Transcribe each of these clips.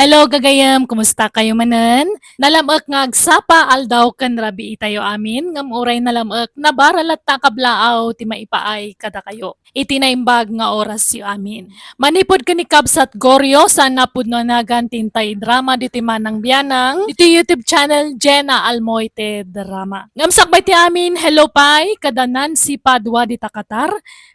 Hello gagayam, kumusta kayo manen? Nalamok nga agsapa aldaw kan rabi itayo amin, ngam uray nalamok na baralat ta kablaaw ti maipaay kada kayo. Iti naimbag nga oras yu amin. Manipod ka ni Kabsat Goryo, sana pud no nagan tintay drama diti manang biyanang, diti YouTube channel Jenna Almoite Drama. Ngam sakbay ti amin, hello pay, kada Nancy Padua dita Qatar,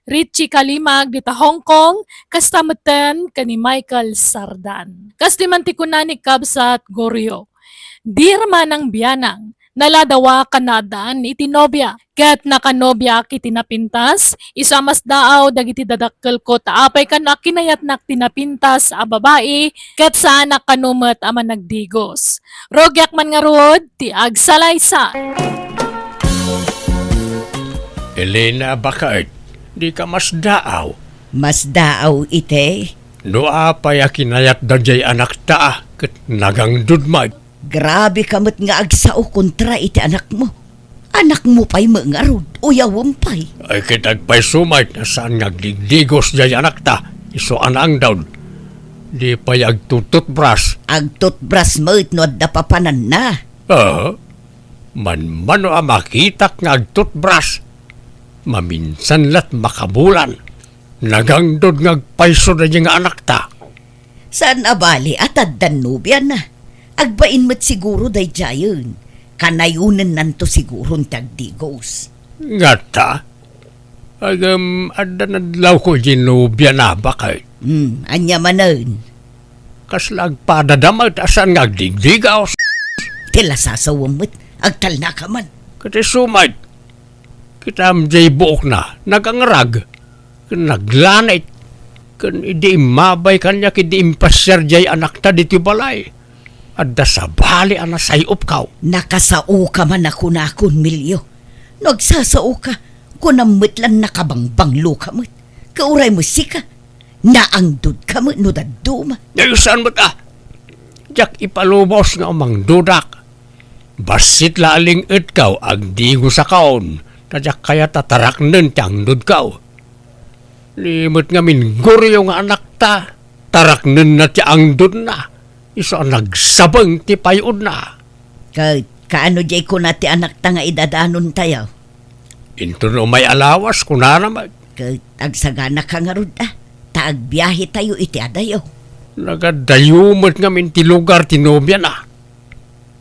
Richie Kalimag dita Hong Kong, kastamutan kani Michael Sardan. Kastiman ti kunani Kabsat Goryo. Dirma ng biyanang, naladawa kanadaan iti nobya. Ket nakanobya kiti napintas, isamas daaw dagiti dadakkel ko taapay kan kinayat nak tinapintas a babae, ket sana kanumet ama nagdigos. Rogyak man nga rod, ti agsalaysa. Elena, bakit? Di ka mas daaw. Mas daaw ite. Noa pa'y kinayat da jay anak ta, ket nagang dudmag. Grabe kamot nga agsao kontra iti anak mo. Anak mo pa'y mangarod, uyawam pa'y. Ay kitag pa'y sumay na saan ngagdigdigos jay anak ta, iso anang daw. Di pa'y agtututbras. Agtutbras mo no da papanan na. Man-mano a makitak nga agtutbras. Maminsan lat makabulan. Nagang dod ngagpaiso na nga anak ta. Saan abali atad dan nubya na. Agbain mo't siguro day jayon. Kanayunan nanto siguro tagdigos. Nga ta? Ada nadlaw ko ginubya na bakit? Anya manan. Kaslag padadamag asan ngagdigdigaw. Tila sasawam mo't agtal na ka man. Kati sumay. Kita amjay buok na, nagangrag. Naglanay. Kan idi mabay kanya kidi impasyar jay anak ta diti balay. Adda sa bali ana sayop kaw. Nakasao ka man ako na akong milyo. Nagsasao ka, kunamutlan nakabangbanglo ka mo't. Kauray mo sika, naangdod ka mo't no daduma. Nayusan mo ta. Jak ipalubos nga umang dudak. Basit laling itkaw agdigo sa kaon. Tadyak kaya tatarak nun tiyang dud kaw. Limot nga mingguryo nga anak ta. Tarak nun na tiyang dud na. Iso nagsabang ti payod na. Kaano jay ko na ti anak ta nga idadanon tayo? Into no may alawas ko na naman. Agsagana ka nga rod taagbiyahe tayo iti adayo. Nagadayumot nga min ti lugar ti nobya na.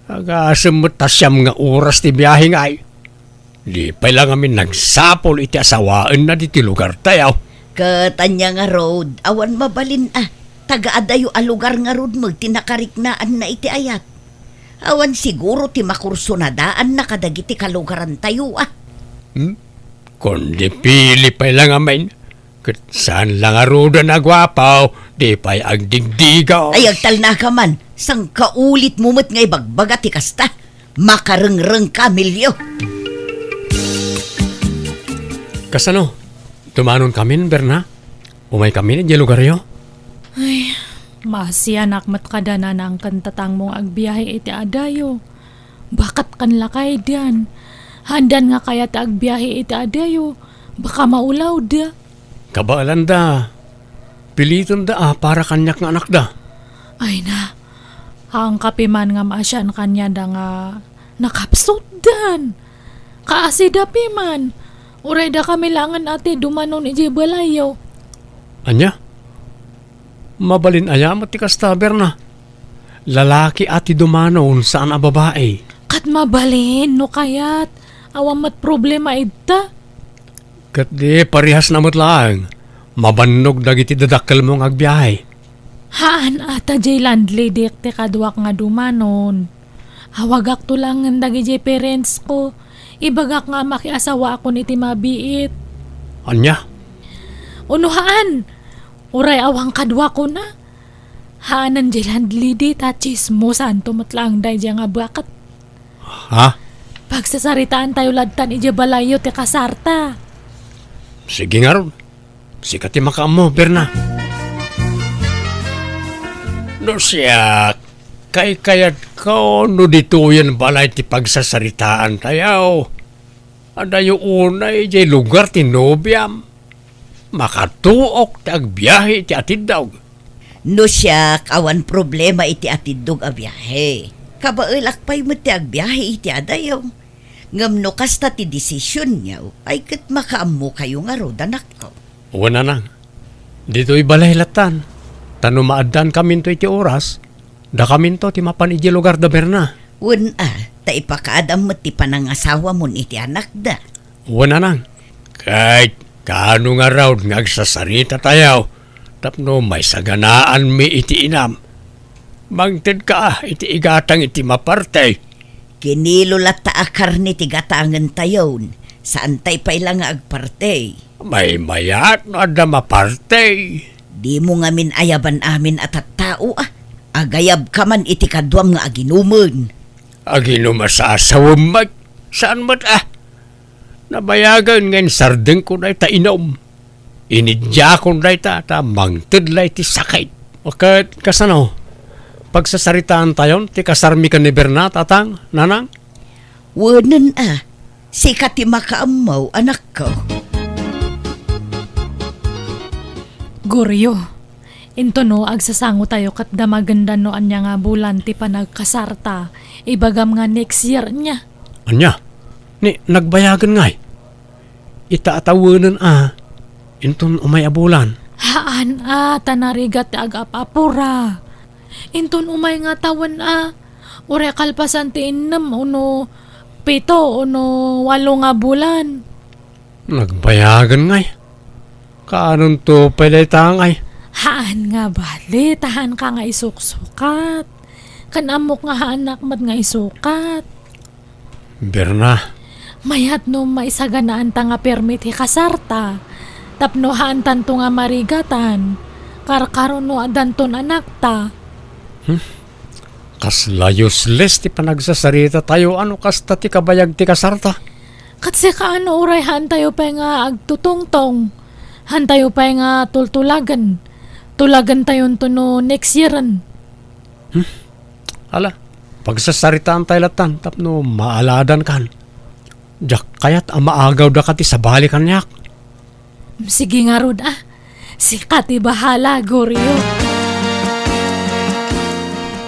Agasimot tasyam nga oras ti biyahe nga ay. Di pa lang amin nagsapol iti asawaan na di ti lugar tayo. Katanya nga road, awan mabalin taga-adayo a lugar nga road tinakarik-naan na iti ayat. Awan siguro ti makurso na daan na kadagiti kalugaran tayo Kundi pili pa lang amin. Kat saan lang aruda na gwapaw, di pa'y agdigdigaw. Ay agtal na ka man, sang kaulit mumot ngay bagbaga ti kasta. Makarengreng ka milyo. Kasano? Tumanon kami, Berna? Umay kami ni lugar yo? Ay, masiyanak mat kada na ang kantatang mong agbiyahe iti adayo. Bakat kan lakay diyan. Handan nga kaya ta agbiyahe iti adayo. Baka maulaw da. Kabalan da. Piliton da para kanyak nga anak da. Ay na, ang kapiman nga maasyan kanya da nga nakapsot dan. Kaasida piman. Uray da kami langan ate dumanon iti balayo. Anya? Mabalin ayam at ikastaber na. Lalaki ati dumanon saan a babae. Kat mabalin no kayat. Awamat problema ita. Kat di parihas na lang. Mabannog dagiti dadakkel mong agbiyahe. Haan ata jay landlady te kadwak nga dumanon. Hawagak to lang ng dagi jay parents ko. Ibagak nga makiasawa ako niti mabiit. Anya? Unuhaan! Uray awang kadwa ko na. Haanan jay landlady ta chismosan tumatlang day jay nga bakat. Ha? Pagsasaritaan tayo ladtan ija balayo te kasarta. Sige nga ron. Sikati makaam mo, Berna. No siya, kay-kayat ko no dito yan balay ti pagsasaritaan tayo. Adayo unay jay lugar ti nobyam. Makatuok ti agbiyahe ti atid daw. No siya, awan problema iti atidog a biyahe. Kabailak pa'y mo ti agbiyahe iti adayaw. Ngam no kasta ti desisyon niyaw, ay kat makaammo kayo nga ro, danak ko. Wala nang. Dito'y balay latan. Tano maaddan kamin to iti oras, da kamin to ti mapan iti lugar da berna. Wan ta ipakaadam mo ti panangasawa mo iti anak da. Wala nang. Kahit kaano nga raw ngagsasarita tayo, tapno may saganaan mi iti inam. Mangted ka iti igatang iti maparte. Kinilulat ta akar ni ti gatangan tayon, saan tay pa'y lang nga agparte. May mayat no ada maparte. Di mo nga min ayaban amin at tao agayab ka man iti kadwam nga aginuman. Agino masasawam mag. Saan mat Nabayagan ngayon sardeng ko na ita inom. Inidya ko na ita mangted la iti sakit. O kasano? Pagsasaritaan tayon, ti kasarmi ka ni Berna, tatang, nanang? Wanan si kati makaamaw anak ko. Guryo, into no, agsasango tayo kat damaganda no anya nga bulan ti panagkasarta. Ibagam nga next year niya. Anya? Ni, nagbayagan ngay. Itaatawanan inton umay abulan. Haan tanarigat ti agapapura. Inton umay nga tawan ure kalpasan ti innem uno 7 uno 8 nga bulan. Nagbayagan ngay. Kaanon to pwede tangay? Haan nga bali, tahan ka nga isuksukat. Kanamok nga haanak mat nga isukat. Berna, Mayat no maisaganaan ta nga permit kasarta. Tapno haan tanto nga marigatan. Karkaron no adanton anak ta. kasla useless ti panagsasarita tayo ano kasta ti kabayag ti kasarta. Katsi kaano uray haan tayo pa nga agtutungtong. Han tayo pa nga tultulagan. Tulagan tayo no next yearan. Ala, pagsasaritaan tayo latan, tapno maaladan kan. Diyak kayat maagaw da kati sa balikan niyak. Sige nga rod Si Kati bahala, Goryo.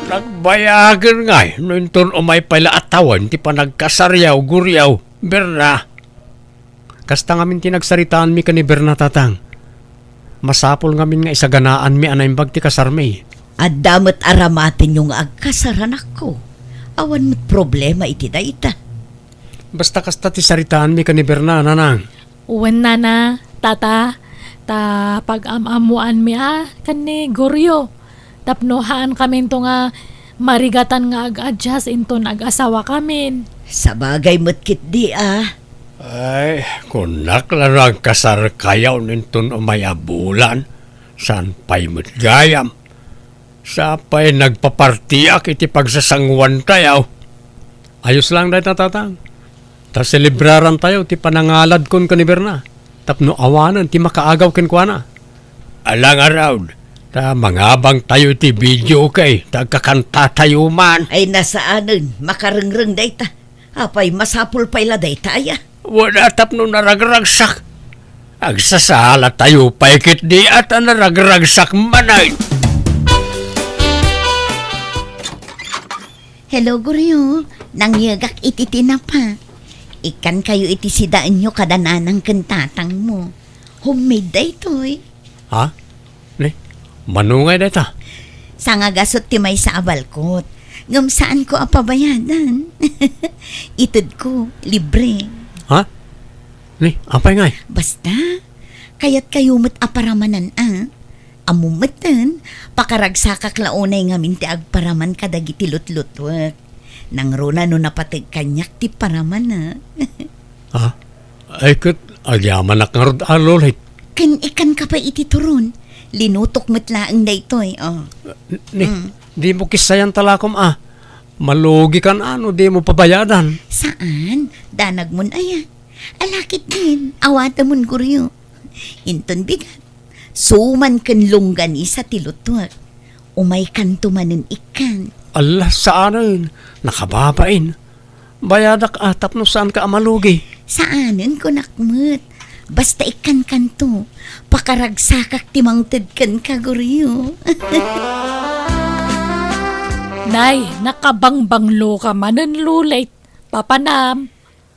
Nagbayagan ngay, nunton umay pala atawan, ti pa nagkasaryaw, guryaw, Berna. Kasta ngamin tinagsaritaan mi ka ni Berna tatang. Masapol ngamin nga isaganaan mi anaymbag ti kasarmi. At damat aramatin yung agkasaran ako. Awan mo't problema iti dayta. Basta kasta ti saritaan mi ka ni Berna, nanang. Uwan na, tata. Ta pag-amamuan mi kani Goryo. Tapnohaan kami to nga marigatan nga ag-adjust inton ag-asawa kamin. Sa bagay mo't kit di Ay, kunak lang kasar kayaw ninton umayabulan. San pa'y gayam. Sa pa'y nagpapartiyak iti pagsasangwan tayo. Ayos lang dahil tatang. Ta selebraran tayo ti panangalad kon ka ni Berna. Tapno awanan ti makaagaw ken kuana. Alang araw, ta mangabang tayo ti video kay tagkakanta tayo man. Ay nasaanan, makarengreng dayta. Apay masapul payla dayta Wala tapno naragragsak. Agsasala tayo paikit di at naragragsak manay. Hello, Goryo. Nangyagak iti tinapa. Ikan kayo iti sidaan nyo kadananang kantatang mo. Homemade da ito'y. Ha? Ni, manungay deta. Sa nga gasot ti may sa abalkot. Ngam saan ko apabayadan? Itod ko, libre. Ha? Ni, apay ngay? Basta, kayat kayo mat aparamanan Amumatan, pakaragsakak launay nga minti agparaman kadagiti lutlutwak. Nang runa no napatig kanyak ti paraman Ha? Ay kat, agyaman na kang rod alolit. Kan ikan ka pa iti turon. Linutok matlaang da ito'y. Ni, di mo kisayan talakom Malugi kan di mo pabayadan. Saan? Danag mon Alakit din, awata mon Goryo. Inton bigat. Suman kan lunggani sa tilutwak. Umay kan tumanin ikan. Allah saanin, nakababain. Bayadak atap no saan ka amalugi. Saanin ko nakmut. Basta ikan kanto, pakaragsakak timangtad kan ka, Guryo. Nay, nakabangbanglo ka manen lulit. Papanam,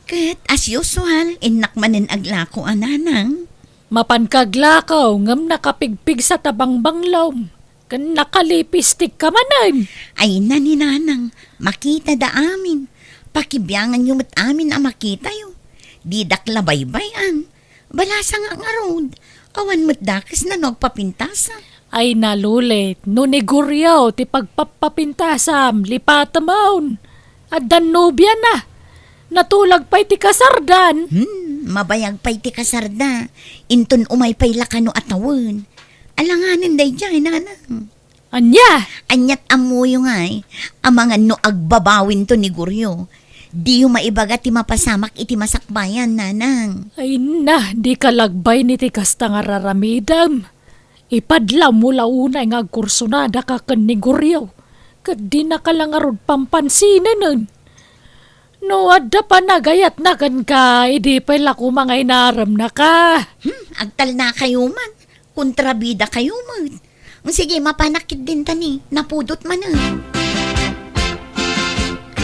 Kat as usual, inak manin aglako ananang. mapankaglakaw ngam nakapigpig sa tabangbanglaw. Kan nakalipistik ka manen. Ay na ni nanang, makita da amin. Pakibiyangan yung mat amin ang makita yo. Di dakla baybayan. Balasa nga nga road. Awan mat dakas na nagpapintasa. Ay nalulit, no neguryaw ti pagpapapintasam, lipatamaon. At danubya na. Natulag pa'y ti kasardan. Mabayag pa'y ti kasarda. Inton umay pa'y lakano atawon. Alanganin day dyan, nanang. Anya, Anyat amuyo nga ang mga no agbabawin to ni Guryo. Di yung maibaga ti mapasamak iti masakbayan, nanang. ay na, di kalagbay ni ti kasta nga raramidam. Ipadlaw mula unay nga kursunada ka kan ni Guryaw. Kat di na kalangarod pampansinan nun. No, adda pa nagayat na kan ka, idi pa'y lako mga inaram na ka. Agtal na kayo man. Kontrabida kayo man. Sige, mapanakit din tani. Napudot man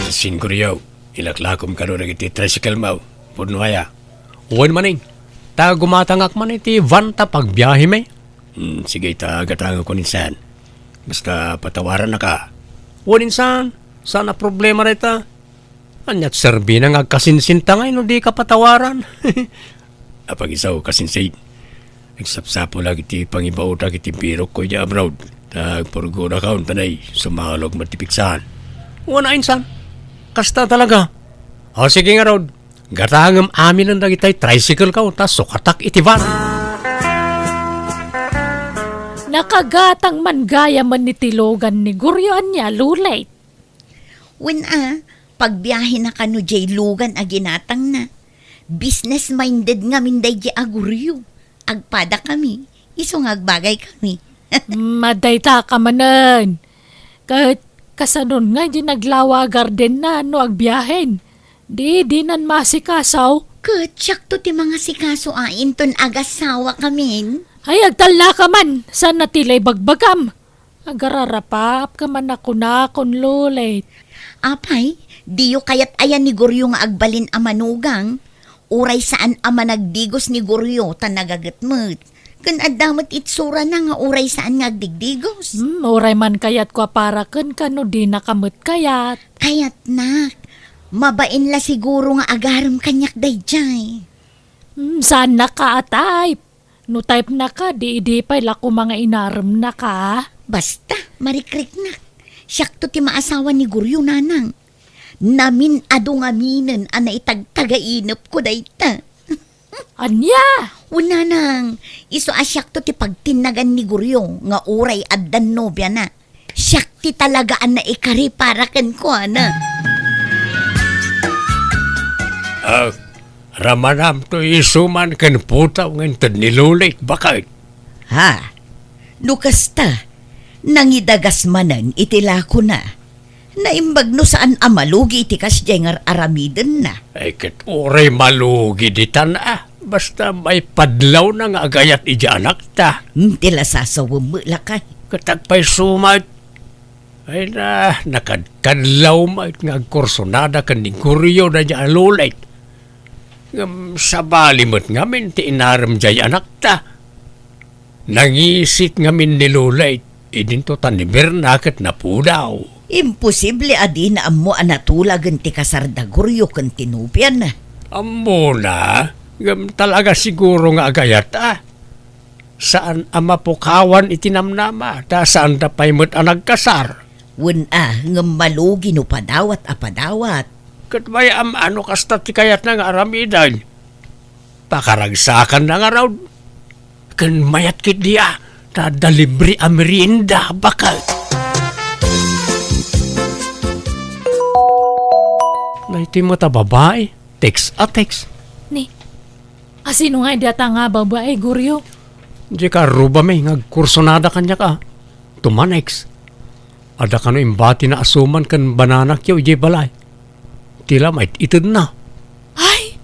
Sin Guryo, ilaklakom ka rin iti tricycle mo. Punwaya. Uwan maning. Ta gumatangak man iti van ta pagbiyahe may. Sige, ta gatanga ko ninsan. Basta patawaran na ka. Uwan ninsan, sana problema rita. Anyat serbi na nga kasinsinta ngay no di ka patawaran. Apag isaw kasinsin. Nagsapsapo lagi ti pangibauta kiti pirok ko ya abroad. Tagpurgo na kaon tanay sumalog matipiksahan. Wala insan. Kasta talaga. O sige nga Rod. Gatangam amin ang dagitay tricycle ka ta sukatak iti van. Nakagatang man gaya man ni tilogan ni Guryoan niya lulay. When pagbiyahe na kano jay lugan aginatang na. Business-minded nga minday jay aguryo. Agpada kami. Iso nga agbagay kami. Madayta ka manan. Kahit kasanon nga di naglawa garden na no agbiyahen. Di nan masikasaw. Kutsak to ti mga sikaso inton agasawa kamin. Ay agtala ka man. San natilay bagbagam. Agararapap ka man ako na kon lulay. Apay, diyo kayat ayan ni Guryo nga agbalin amanugang. Uray saan ama nagdigos ni Guryo ta nagagatmet. Kan adamot itsura na nga uray saan nga agdigdigos. Oray man kayat kwa para kan kano di nakamot kayat. Kayat nak, mabain la siguro nga agaram kanyak dayjay. Saan na ka atay? No type na ka, di pa'y lako mga inaram na ka. Basta, marikrik nak. Siyak to ti maasawa ni Guryo nanang. Namin adungaminan ana itagtagainap ko dayta. Anya? Una nang, iso asyak to ti pagtinagan ni Guryo nga uray addan nobya na. Siyak ti talagaan na ikari para kan ko ana. Ramanam to isuman kan putaw ng nilulit bakit? Ha? Nukasta, nangidagas manan itila ko na. Naimbag no saan amalugi iti kasjay nga aramiden na. Ay kat oray malugi ditan Basta may padlaw na nga agayat ija anak ta. Tila sasawam mo lakay. Katagpay sumat. Ay na, nakadkadlaw mait nga kursonada kan ni Guryo na niya alulit. Sa balimot ngamin ti inaram jay anak ta. Nangisit ngamin nilulit. Idinto tanibir nakit na pudaw. Imposible adi na amo anatulagan ti kasarda Guryo kan tinupyan na. Amo na, talaga siguro nga agayat Saan ama pukawan itinamnama, ta saan da paymot ang nagkasar. Nga malugi no padawat apadawat. Kat may ano kasta ti kayat na nga aramidan. Pakaragsakan na nga raw. Kan mayat kit diya, ta dalibri amerienda bakal. Naiti mo ta babae, text a text. Ni, asino nga data nga babae, Guryo? Di ka ruba may ngagkursonada kanya ka. Tumanex. Ada ka no imbati na asuman kan bananak yaw di balay. Tila may itid na. Ay,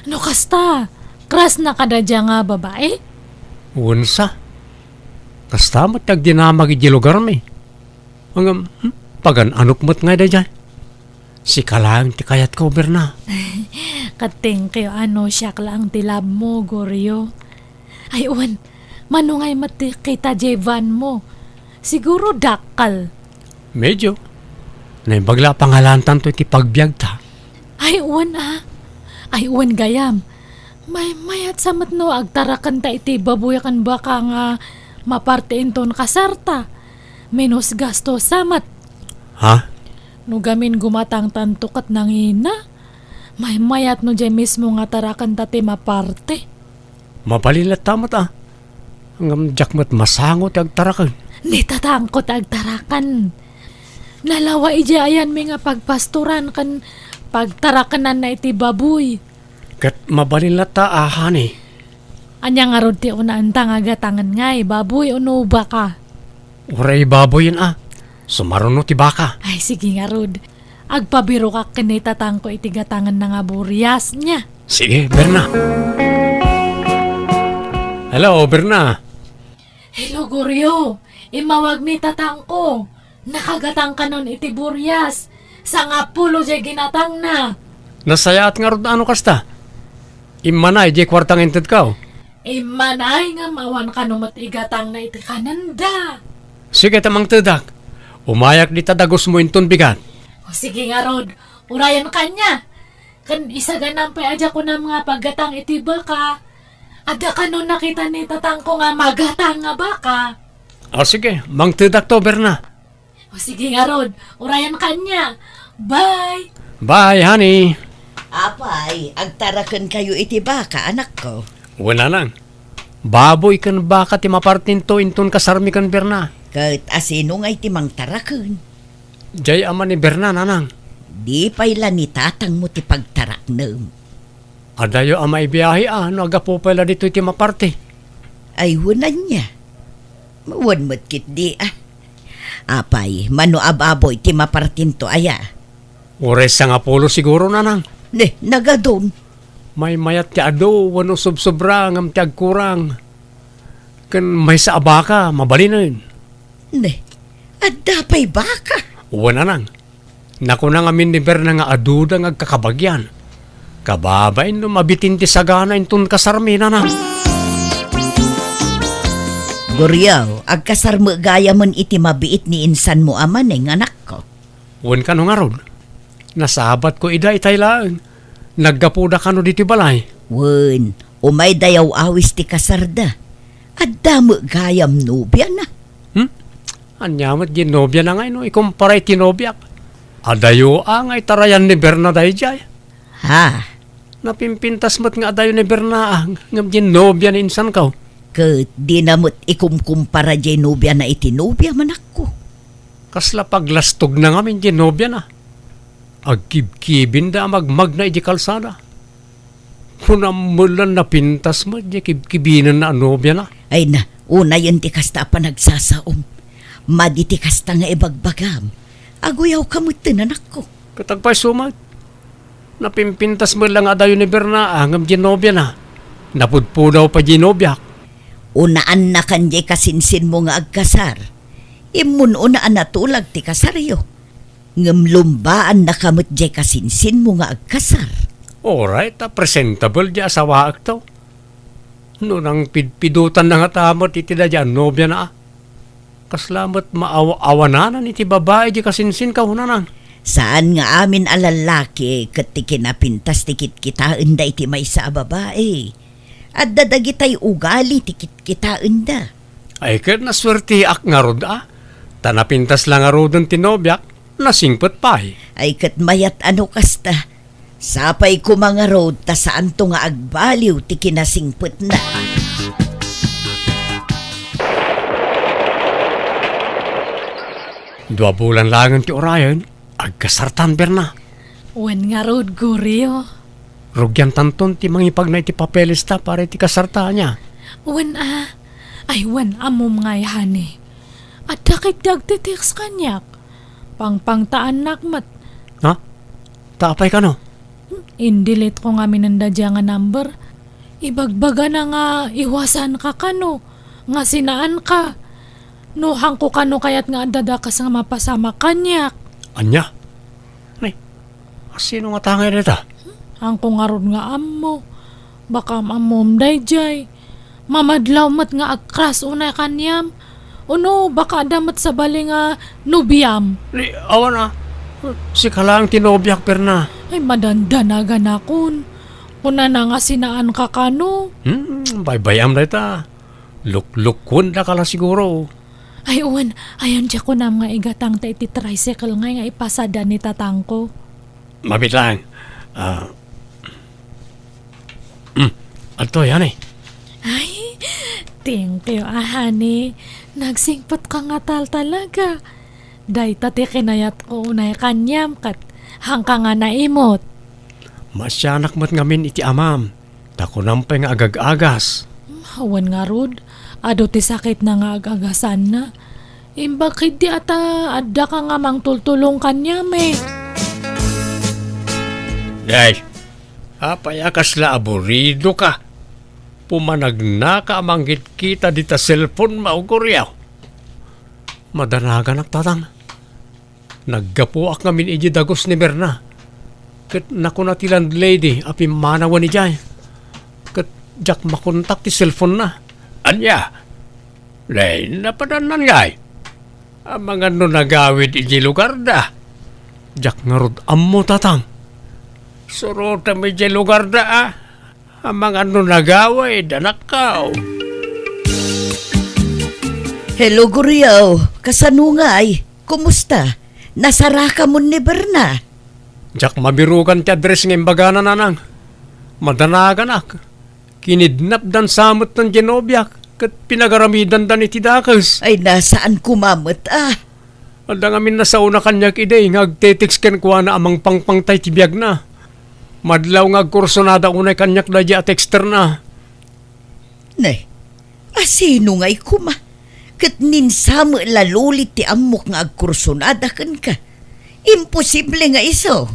no kasta, Kras na kadadya nga babae? Unsa? Kastamat nagdinamag iti lugar mi. Ang pagan anok mo't nga da dyan. Si kalang ti kayat ko, Berna. Kating kayo ano siya lang tilab mo, Goryo. Ay, uwan, manungay mati kita Jevan mo. Siguro dakal. Medyo. Naibagla pangalantan to iti pagbiag ta. Ay, uwan Ay, uwan gayam. May mayat samat no, agtarakan ta iti babuyakan baka nga maparte inton kasarta. Menos gasto samat. Ha? No gamin gumatang tantukat ng ina. May mayat no dyan mismo nga tarakan ta ti maparte. Mapalilat tamat Ang jakmat masangot agtarakan. Nitatangkot agtarakan. Nalawa ija ayan mi nga pagpasturan kan pagtarakanan na iti baboy. Kat mabalilat ta ahani. Anya nga rod ti unaan ta nga gatangan ngay, baboy uno baka. Uray baboy yun Sumaruno ti baka. Ay sige nga rod. Agpabiro ka kinitatang ko iti gatangan na nga buryas niya. Sige, Berna. Hello, Berna. Hello, Goryo. Imawag ni tatang ko. Nakagatang ka nun iti buryas. Sa nga pulo jay ginatang na. Nasayaat nga ron ano kasta? Imanay, di kwartang inted ka. Imanay nga mawan ka numot igatang na iti kananda. Sige tamang tedak. Umayak di tadagos mo inton bigat. O sige nga rod. Urayan kanya. Kan isa ganang pa adya ko na mga paggatang iti baka. Ada ka nun nakita ni tatang ko nga magatang nga baka. O sige, mang tedak to, Berna. O sige nga rod. Urayan kanya. Bye! Bye, honey. Apay, agtarakan kayo iti baka, anak ko. Wala lang. Baboy kan baka ti mapartin to inton kasarmi kan Berna. Kat asino nga iti mang tarakan. Jay ama ni Berna, nanang. Di payla ni tatang mo ti pagtaraknem. Adayo ama ibiyahe no agapo pala dito iti maparte. Ay hunan niya. Mawan matkit di Apay, mano ababoy ti mapartin to aya. Ores sa nga polo siguro, nanang. Ne, nagadon. May mayat ti ado, wano subsobra ngam ti agkurang. Kan may sa abaka, mabalinan. Ne, adda pa'y baka. Uwan nanang. Naku na nga min ni Berna nga aduda nga agkakabagyan. Kababay no mabitin ti sagana inton kasarmi, nanang. Goryaw, agkasarmo gaya man iti mabiit ni insan mo aman anak ko. Uwan ka no nga ron. Nasabat ko ida itay lang. Naggapuda ka no diti balay. Wen, umay dayaw awis ti kasarda. Adda mo gayam nobya na. Anyamat di nobya na nga no, ikumparay ti nobyak. Adayo angay tarayan ni Berna day jay. Ha, Napimpintas mo't nga adayo ni Berna ngam di nobya ni insan ka. kat di namot ikumkumpara jay nobya na iti nobya manak ko. Kasla paglastog na nga min di nobya na. Agkibkibin da magmag na iti kalsada. Kunamulan na pintas mo, di kibkibinan na nobya na. Ay na, una yun ti kasta pa nagsasaom. Madi ti kasta nga ibagbagam. Aguyaw kamutin anak ko. Katagpay sumat. Napimpintas mo lang adayo ni Berna ngam di nobya na. Napudpudaw pa di nobyak. Unaan na kanjay kasinsin mo nga agkasar. Imun unaan na tulag ti kasaryo. Ngam lumbaan na kamot jay kasinsin mo nga agkasar. Alright, presentable di asawa akto. No nang pidpidutan na nga tamot iti da dyan, nobya na Kaslamat maawa-awananan iti babae di kasinsin ka hunanang. Saan nga amin alalaki kat ti kinapintas tikit kitaan da iti may sa babae. At dadagitay ugali tikit kitaan da. Ay kat naswerte ak nga rod Tanapintas lang nga rodon tinobyak, nasingpot pa Ay kat mayat ano kasta. Sapay ko mga road ta saan to nga agbaliw ti kinasingput na. Dua bulan langan ti orayan, agkasartan Berna. Wen nga rod, Goryo. Rugyan tanton ti mangipag na iti papeles ta para iti kasarta niya. Wen ay wen amom nga yani. At dakit dagtitiks kanyak. Pangpangtaan nakmat. Ha? Taapay ka no? Indilit ko nga minanda dya nga number. Ibagbaga na nga iwasan ka kano, nga sinaan ka. Nuhang ko kano kayat nga dadakas nga mapasama kanyak. Anya? Nay, sino nga tangay nita? Ang kung aron nga ammo, baka mamom dayjay. Mamadlaw mat nga agkras unay kanyam. Uno, baka damat sa bali nga nubiyam. Ni, awan na. Si kalang tinobyak perna. Ay madandanagan akon. Kuna na nga sinaan ka kano. Baybayam na ita. Luklukon na kala siguro. Ay uwan, ayon siya ko na mga igatang ta iti tricycle nga ipasada ni tatang ko. Mabit lang. Ato yan eh. Ay, thank you, honey. Nagsingpot ka nga talaga. Day tati kinayat ko unay kanyam kat hangka nga naimot. Masyanak mat ngamin iti amam. Tako nampay nga agag-agas. Hawan nga rod, ado ti sakit na nga agagasan na. Bakit di ata adda ka nga mang tultulong kanyam eh. Day, apayakas la aburido ka. Pumanagna ka amanggit kita dita cellphone mauguryaw. Madanagan ak tatang. Naggapuak ngamin iji dagos ni Berna. Kat naku na ti landlady api manawan ni Jay. Kat jak makontak ti cellphone na. Anya? Lay, napadanan ngay. Ang mga no nagawid iji lugar da. Jak ngarod ammo tatang. Surota may iji lugar da ah. Ang mga no nagawid anak kao. Hello, Guryaw. Kasanungay. Kumusta? Nasara ka mo ni Berna. Jak mabirukan ti address ng imbagana nanang. Madanagan ak. Kinidnap dan samot ng Genobyak. Kat pinagaramidan dan iti dakas. Ay, nasaan kumamot Ada ngamin na sa una kanyak iday. Ngagtetix ken kuha na amang pangpangtay ti biyag na. Madlaw ngagkursonada unay kanyak da at exter na. Nay, asino nga'y kuma? Kat ninsama lalulit ti amok nga agkursunada kan ka. Imposible nga iso.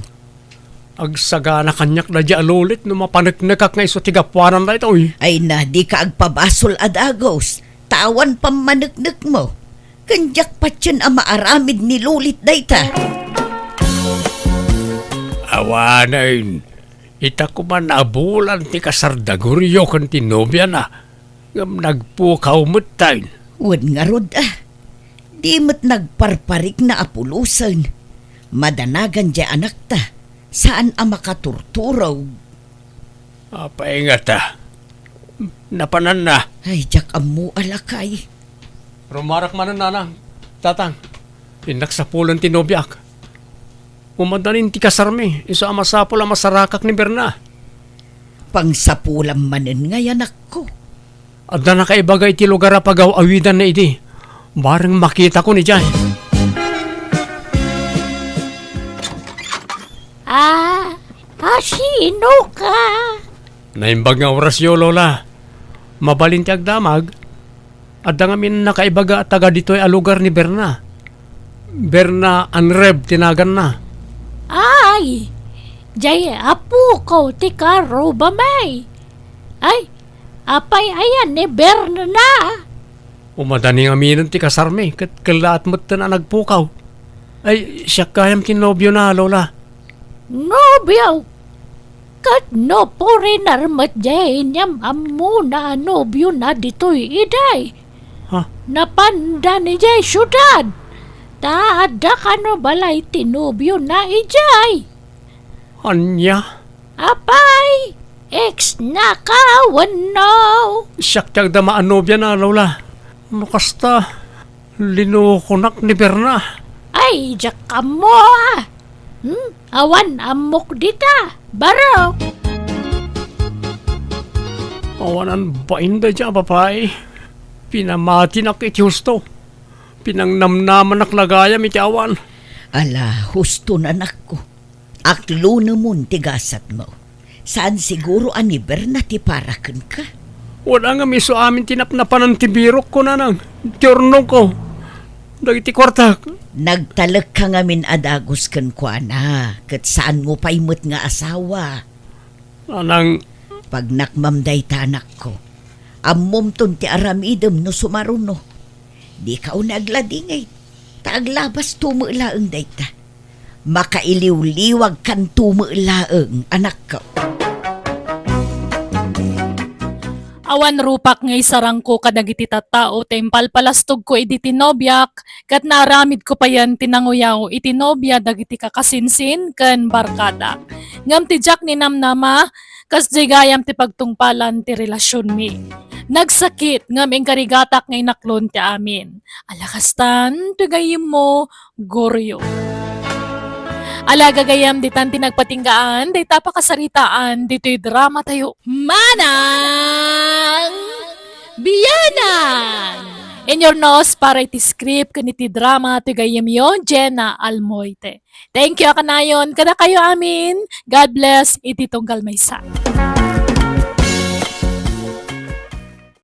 Agsagana kanyak da alulit no mapanagnagak nga iso tigapuanan da ito. Ay na, di ka agpabasol adagos. Tawan pamanagnak mo. Kanyak pa tiyan ang maaramid ni lulit da ita. Awanayin. Ita ko man abulan ti kasardaguryo kan tinobya na. Ngam nagpukaw mo tayo. Wan nga rod Di mo't nagparparik na apulusan. Madanagan dya anak ta. Saan ang makaturturaw? Paingat ah. Napanan na. Ay, jak amu alakay. Rumarak man na nanang. Tatang. Inak sa pulan tinobyak. Umadanin ti kasarmi. Isa amasapol ang masarakak ni Berna. Pangsapulam manen nga yanak ko. At na nakaibagay ti lugar pagaw awidan na idi. Barang makita ko ni Jay. Sino ka? Naimbag nga orasyo, Lola. Mabalin ti agdamag. At ngamin nakaibaga at taga dito'y alugar ni Berna. Berna Anreb tinagan na. Ay, jay apo ko ti karo ba may? Ay, apay ayan ni Berna na. Umadani nga minon ti kasarmi. Kat kalaat mo't na nagpukaw. Ay, siya kayam kinobyo na, Lola. Nobyo. Kat no foreigner mat jay niyam amu na nobyo na dito'y iday. Ha? Napanda ni jay syudad. Taada ka no balay tinobyo na ijay. Anya? Apay, ex na ka, wano. Siya tiyag damaan nobya na, Lola. Ano kasta? Linukunak ni Berna. Ay, jak ka mo awan amok dita. Baro. Awanan ba inda dyan, papay? Pinamati na kiti husto. Pinangnamnaman naklagayam iti awan. Ala, husto na anak ko. Aklo namun tigasat mo. Saan siguro ani Berna ti parakan ka? Wala nga miso amin tinapnapan ng tibirok ko na nang. Tiyorno ko. Dagiti kwarta. Nagtalag ka nga min adagos kan kwa na. Kat saan mo paimot nga asawa? Anang Pag nakmamday ta anak ko, ammom ton ti aramidem no sumaruno. Di ka nagladingay, taglabas tumulaang dayta. Makailiw-liwag kan tumulaang anak ko. Awan rupak ngay sarang ko kadagiti tattao tempal palastog ko iti tinobyak kat naramid ko pa yan tinanguyaw iti nobya dagiti kakasinsin ken barkada. Ngam ti Jack ni namnama kas gayam ti pagtungpalan ti relasyon mi. Nagsakit ngam engkarigatak ngay naklon ti amin. Alakastan ti gayim mo goryo. Alaga gayam ditan tinagpatinggaan, day tapakasaritaan, dito'y drama tayo. Manang Biyanan! In your nose, para iti script, kaniti drama, ti gayam yon, Jenna Almoite. Thank you, kanayon, kada kayo amin. God bless, iti tunggal maysa.